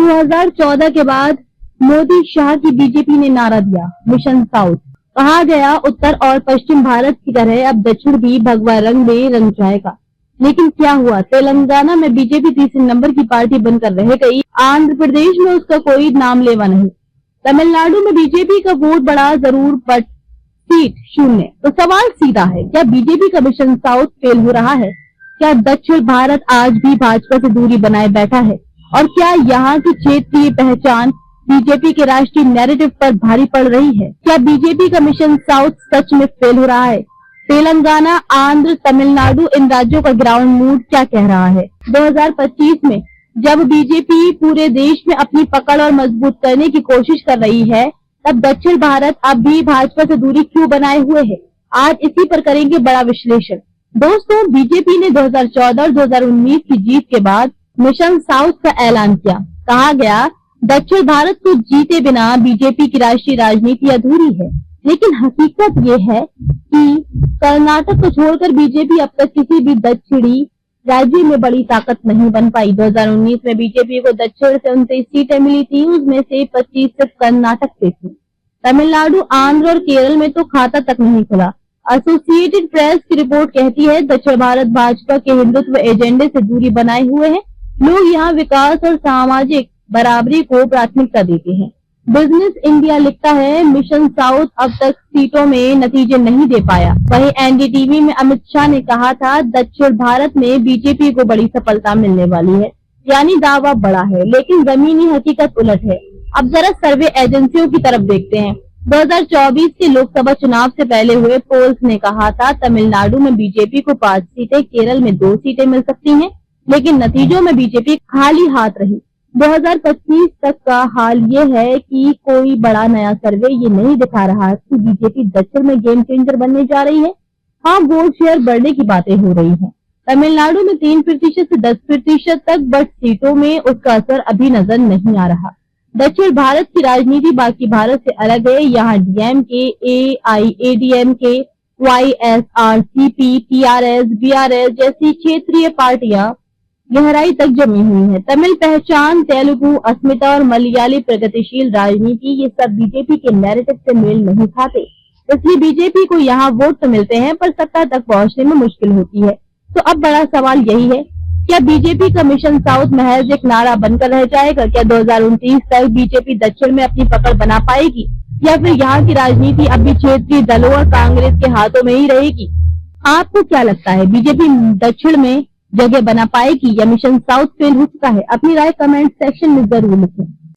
2014 के बाद मोदी शाह की बीजेपी ने नारा दिया मिशन साउथ। कहा गया उत्तर और पश्चिम भारत की तरह अब दक्षिण भी भगवा रंग में रंग जाएगा। लेकिन क्या हुआ? तेलंगाना में बीजेपी तीसरे नंबर की पार्टी बनकर रह गई। आंध्र प्रदेश में उसका कोई नाम लेवा नहीं। तमिलनाडु में बीजेपी का वोट बढ़ा जरूर बट सीट शून्य। तो सवाल सीधा है, क्या बीजेपी का मिशन साउथ फेल हो रहा है? क्या दक्षिण भारत आज भी भाजपा से दूरी बनाए बैठा है? और क्या यहाँ की क्षेत्रीय पहचान बीजेपी के राष्ट्रीय नैरेटिव पर भारी पड़ रही है? क्या बीजेपी का मिशन साउथ सच में फेल हो रहा है? तेलंगाना, आंध्र, तमिलनाडु, इन राज्यों का ग्राउंड मूड क्या कह रहा है? 2025 में जब बीजेपी पूरे देश में अपनी पकड़ और मजबूत करने की कोशिश कर रही है, तब दक्षिण भारत अब भी भाजपा से दूरी क्यों बनाए हुए है? आज इसी पर करेंगे बड़ा विश्लेषण। दोस्तों, बीजेपी ने 2014 और 2019 की जीत के बाद मिशन साउथ का ऐलान किया। कहा गया दक्षिण भारत को जीते बिना बीजेपी की राष्ट्रीय राजनीति अधूरी है। लेकिन हकीकत ये है कि कर्नाटक को छोड़कर बीजेपी अब तक किसी भी दक्षिणी राज्य में बड़ी ताकत नहीं बन पाई। 2019 में बीजेपी को दक्षिण से 29 सीटें मिली थी, उसमें से 25 सिर्फ कर्नाटक से थी। तमिलनाडु, आंध्र और केरल में तो खाता तक नहीं खुला। एसोसिएटेड प्रेस की रिपोर्ट कहती है दक्षिण भारत भाजपा के हिंदुत्व एजेंडे से दूरी बनाए हुए है। लोग यहाँ विकास और सामाजिक बराबरी को प्राथमिकता देते हैं। बिजनेस इंडिया लिखता है मिशन साउथ अब तक सीटों में नतीजे नहीं दे पाया। वहीं एनडीटीवी में अमित शाह ने कहा था दक्षिण भारत में बीजेपी को बड़ी सफलता मिलने वाली है, यानी दावा बड़ा है। लेकिन जमीनी हकीकत उलट है। अब जरा सर्वे एजेंसियों की तरफ देखते हैं। 2024 के लोकसभा चुनाव से पहले हुए पोल्स ने कहा था तमिलनाडु में बीजेपी को 5 सीटें, केरल में 2 सीटें मिल सकती हैं, लेकिन नतीजों में बीजेपी खाली हाथ रही। 2025 तक का हाल ये है कि कोई बड़ा नया सर्वे ये नहीं दिखा रहा कि बीजेपी दक्षिण में गेम चेंजर बनने जा रही है। हाँ, वोट शेयर बढ़ने की बातें हो रही हैं। तमिलनाडु में 3% से 10% तक, बट सीटों में उसका असर अभी नजर नहीं आ रहा। दक्षिण भारत की राजनीति बाकी भारत से अलग है। यहाँ DMK, AIADMK, YSRCP, TRS, BRS जैसी क्षेत्रीय पार्टियां गहराई तक जमी हुई है। तमिल पहचान, तेलुगु अस्मिता और मलयाली प्रगतिशील राजनीति, ये सब बीजेपी के नैरेटिव से मेल नहीं खाते। इसलिए बीजेपी को यहाँ वोट तो मिलते हैं पर सत्ता तक पहुँचने में मुश्किल होती है। तो अब बड़ा सवाल यही है, क्या बीजेपी का मिशन साउथ महज एक नारा बनकर रह जाएगा? क्या 2029 तक बीजेपी दक्षिण में अपनी पकड़ बना पाएगी, या फिर यहाँ की राजनीति अभी क्षेत्रीय दलों और कांग्रेस के हाथों में ही रहेगी? आपको क्या लगता है, बीजेपी दक्षिण में जगह बना पाएगी या मिशन साउथ फेल हो चुका है? अपनी राय कमेंट सेक्शन में जरूर लिखें।